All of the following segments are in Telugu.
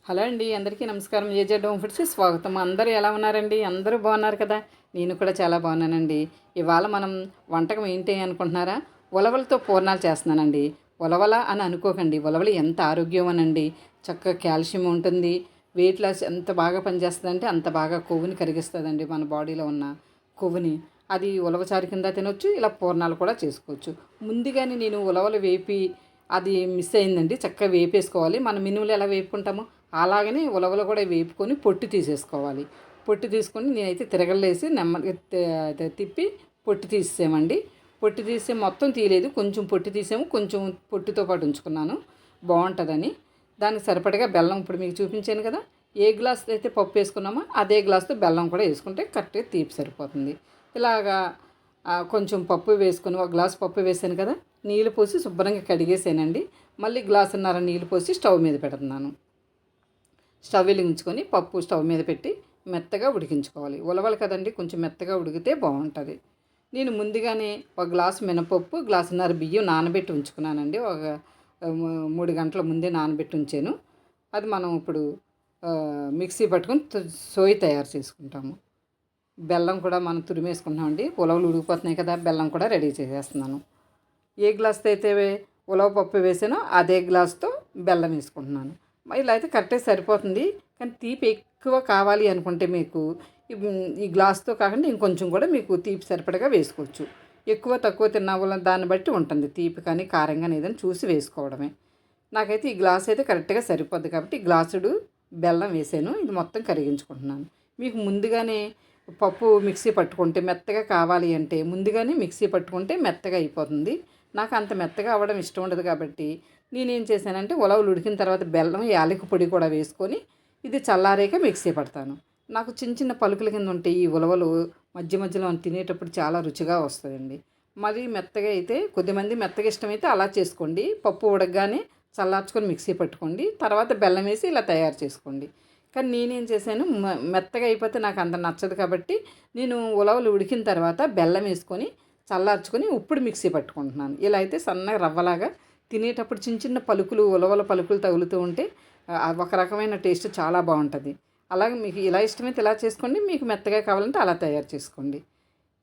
హలో అండి, అందరికీ నమస్కారం. ఏజెడ్ హోమ్ ఫుడ్స్కి స్వాగతం. అందరూ ఎలా ఉన్నారండి? అందరూ బాగున్నారు కదా? నేను కూడా చాలా బాగున్నానండి. ఇవాళ మనం వంటకం ఏంటి అనుకుంటున్నారా? ఉలవలతో పూర్ణాలు చేస్తున్నానండి. ఉలవల అని అనుకోకండి, ఉలవలు ఎంత ఆరోగ్యం అనండి. చక్కగా కాల్షియం ఉంటుంది. వెయిట్ లాస్ ఎంత బాగా పనిచేస్తుందంటే అంత బాగా కొవ్వుని కరిగిస్తుందండి, మన బాడీలో ఉన్న కొవ్వుని. అది ఉలవచారు కింద తినొచ్చు, ఇలా పూర్ణాలు కూడా చేసుకోవచ్చు. ముందుగానే నేను ఉలవలు వేపి అది మిస్ అయిందండి. చక్కగా వేపేసుకోవాలి. మనం మినుములు ఎలా వేపుకుంటామో అలాగనే ఉలవలు కూడా వేపుకొని పొట్టు తీసేసుకోవాలి. పొట్టు తీసుకొని నేనైతే తిరగలేసి నెమ్మదిగా తిప్పి పొట్టు తీసేసామండి. పొట్టు తీసే మొత్తం తీయలేదు, కొంచెం పొట్టు తీసాము, కొంచెం పొట్టుతో పాటు ఉంచుకున్నాను బాగుంటుందని. దానికి సరిపడగా బెల్లం ఇప్పుడు మీకు చూపించాను కదా, ఏ గ్లాస్ అయితే పప్పు వేసుకున్నామో అదే గ్లాస్తో బెల్లం కూడా వేసుకుంటే కరెక్ట్గా తీపి సరిపోతుంది. ఇలాగా కొంచెం పప్పు వేసుకొని, ఒక గ్లాస్ పప్పు వేసాను కదా, నీళ్ళు పోసి శుభ్రంగా కడిగేసానండి. మళ్ళీ గ్లాసున్నర నీళ్ళు పోసి స్టవ్ మీద పెడుతున్నాను. స్టవ్ వెలిగించుకొని పప్పు స్టవ్ మీద పెట్టి మెత్తగా ఉడికించుకోవాలి. ఉలవలు కదండి, కొంచెం మెత్తగా ఉడికితే బాగుంటుంది. నేను ముందుగానే ఒక గ్లాసు మినపప్పు, గ్లాసున్నర బియ్యం నానబెట్టి ఉంచుకున్నానండి. ఒక 3 గంటల ముందే నానబెట్టి ఉంచాను. అది మనం ఇప్పుడు మిక్సీ పట్టుకొని సోయి తయారు చేసుకుంటాము. బెల్లం కూడా మనం తురిమేసుకుంటున్నామండి. ఉలవలు ఉడికిపోతున్నాయి కదా, బెల్లం కూడా రెడీ చేసేస్తున్నాను. ఏ గ్లాస్తో అయితే ఉలవ పప్పు వేసానో అదే గ్లాస్తో బెల్లం వేసుకుంటున్నాను. ఇలా అయితే కరెక్ట్గా సరిపోతుంది. కానీ తీపి ఎక్కువ కావాలి అనుకుంటే మీకు ఈ గ్లాస్తో కాకుండా ఇంకొంచెం కూడా మీకు తీపి సరిపడగా వేసుకోవచ్చు. ఎక్కువ తక్కువ తిన్న వల్ల దాన్ని బట్టి ఉంటుంది, తీపి కానీ కారం కానీ ఏదైనా చూసి వేసుకోవడమే. నాకైతే ఈ గ్లాస్ అయితే కరెక్ట్గా సరిపోద్ది కాబట్టి గ్లాసుడు బెల్లం వేసాను. ఇది మొత్తం కరిగించుకుంటున్నాను. మీకు ముందుగానే పప్పు మిక్సీ పట్టుకుంటే మెత్తగా కావాలి అంటే ముందుగానే మిక్సీ పట్టుకుంటే మెత్తగా అయిపోతుంది. నాకు అంత మెత్తగా అవ్వడం ఇష్టం ఉండదు కాబట్టి నేనేం చేశానంటే ఉలవలు ఉడికిన తర్వాత బెల్లం, యాలకి పొడి కూడా వేసుకొని ఇది చల్లారాక మిక్సీ పడతాను. నాకు చిన్న చిన్న పలుకుల కింద ఉంటే ఈ ఉలవలు మధ్య మధ్యలో తినేటప్పుడు చాలా రుచిగా వస్తుందండి. మరి మెత్తగా అయితే కొద్దిమంది మెత్తగా ఇష్టమైతే అలా చేసుకోండి. పప్పు ఉడకగానే చల్లార్చుకొని మిక్సీ పట్టుకోండి, తర్వాత బెల్లం వేసి ఇలా తయారు చేసుకోండి. కానీ నేనేం చేశాను, మెత్తగా అయిపోతే నాకు అంత నచ్చదు కాబట్టి నేను ఉలవలు ఉడికిన తర్వాత బెల్లం వేసుకొని చల్లార్చుకొని ఇప్పుడు మిక్సీ పట్టుకుంటున్నాను. ఇలా అయితే సన్నగా రవ్వలాగా తినేటప్పుడు చిన్న చిన్న పలుకులు, ఉలవల పలుకులు తగులుతూ ఉంటే ఒక రకమైన టేస్ట్ చాలా బాగుంటుంది. అలాగే మీకు ఇలా ఇష్టమైతే ఇలా చేసుకోండి, మీకు మెత్తగా కావాలంటే అలా తయారు చేసుకోండి.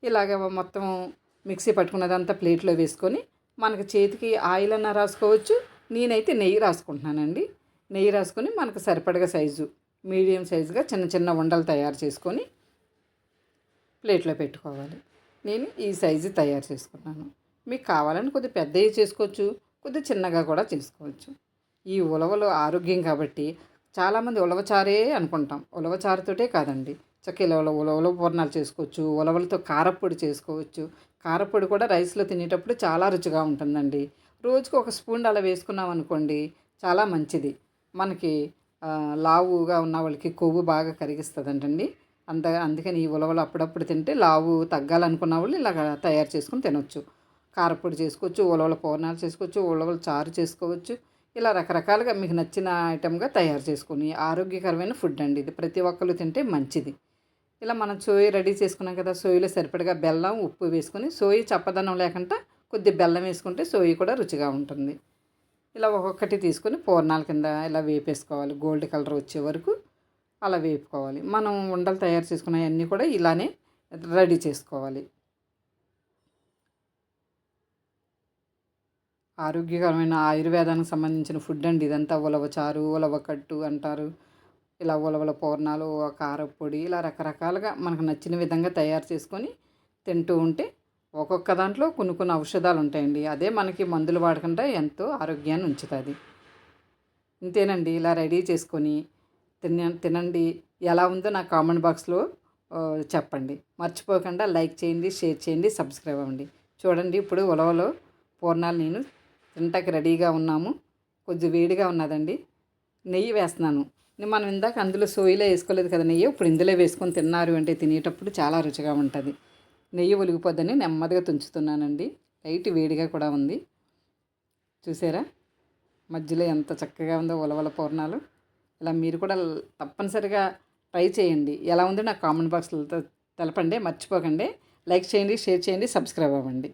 ఇలాగ మొత్తం మిక్సీ పట్టుకున్నదంతా ప్లేట్లో వేసుకొని మనకు చేతికి ఆయిల్ అన్నా రాసుకోవచ్చు. నేనైతే నెయ్యి రాసుకుంటున్నానండి. నెయ్యి రాసుకొని మనకు సరిపడగా సైజు మీడియం సైజుగా చిన్న చిన్న ఉండలు తయారు చేసుకొని ప్లేట్లో పెట్టుకోవాలి. నేను ఈ సైజు తయారు చేసుకున్నాను. మీకు కావాలని కొద్దిగా పెద్దవి చేసుకోవచ్చు, కొద్దిగా చిన్నగా కూడా చేసుకోవచ్చు. ఈ ఉలవలు ఆరోగ్యం కాబట్టి చాలామంది ఉలవచారే అనుకుంటాం. ఉలవచారుతోటే కాదండి, చక్కగా ఉలవల పూర్ణాలు చేసుకోవచ్చు, ఉలవలతో కారప్పొడి చేసుకోవచ్చు. కారప్పొడి కూడా రైస్లో తినేటప్పుడు చాలా రుచిగా ఉంటుందండి. రోజుకు ఒక స్పూన్ అలా వేసుకున్నాం అనుకోండి, చాలా మంచిది మనకి. లావుగా ఉన్న వాళ్ళకి కొవ్వు బాగా కరిగిస్తుందంటండి. అందుకని ఈ ఉలవలు అప్పుడప్పుడు తింటే లావు తగ్గాలనుకున్న వాళ్ళు ఇలాగ తయారు చేసుకుని తినొచ్చు. కారప్పొడి చేసుకోవచ్చు, ఉలవల పూర్ణాలు చేసుకోవచ్చు, ఉలవల చారు చేసుకోవచ్చు. ఇలా రకరకాలుగా మీకు నచ్చిన ఐటెంగా తయారు చేసుకొని ఆరోగ్యకరమైన ఫుడ్ అండి ఇది. ప్రతి ఒక్కరు తింటే మంచిది. ఇలా మనం సోయి రెడీ చేసుకున్నాం కదా, సోయిలో సరిపడగా బెల్లం, ఉప్పు వేసుకొని, సోయి చప్పదనం లేకుండా కొద్దిగా బెల్లం వేసుకుంటే సోయి కూడా రుచిగా ఉంటుంది. ఇలా ఒక్కొక్కటి తీసుకొని పూర్ణాల కింద ఇలా వేపేసుకోవాలి. గోల్డ్ కలర్ వచ్చే వరకు అలా వేపుకోవాలి. మనం ఉండలు తయారు చేసుకున్నవన్నీ కూడా ఇలానే రెడీ చేసుకోవాలి. ఆరోగ్యకరమైన ఆయుర్వేదానికి సంబంధించిన ఫుడ్ అండి ఇదంతా. ఉలవ చారు, ఉలవ కట్టు అంటారు. ఇలా ఉలవల పూర్ణాలు, కారప్పొడి, ఇలా రకరకాలుగా మనకు నచ్చిన విధంగా తయారు చేసుకొని తింటూ ఉంటే ఒక్కొక్క దాంట్లో కొన్ని కొన్ని ఔషధాలు ఉంటాయండి. అదే మనకి మందులు వాడకుండా ఎంతో ఆరోగ్యాన్ని ఉంచుతుంది. ఇంతేనండి, ఇలా రెడీ చేసుకొని తినండి. ఎలా ఉందో నా కామెంట్ బాక్స్లో చెప్పండి. మర్చిపోకుండా లైక్ చేయండి, షేర్ చేయండి, సబ్స్క్రైబ్ అవ్వండి. చూడండి, ఇప్పుడు ఉలవలో పూర్ణాలు నేను తింటాకి రెడీగా ఉన్నాము. కొంచెం వేడిగా ఉన్నదండి. నెయ్యి వేస్తున్నాను. మనం ఇందాక అందులో సోయిలో వేసుకోలేదు కదా నెయ్యి, ఇప్పుడు ఇందులో వేసుకొని తిన్నారు అంటే తినేటప్పుడు చాలా రుచిగా ఉంటుంది. నెయ్యి ఒలిగిపోద్దని నెమ్మదిగా తుంచుతున్నానండి. లైట్ వేడిగా కూడా ఉంది. చూసారా మధ్యలో ఎంత చక్కగా ఉందో ఉలవల పూర్ణాలు. ఇలా మీరు కూడా తప్పనిసరిగా ట్రై చేయండి. ఎలా ఉందో నాకు కామెంట్ బాక్స్లో తెలపండి. మర్చిపోకండి. లైక్ చేయండి, షేర్ చేయండి, సబ్స్క్రైబ్ అవ్వండి.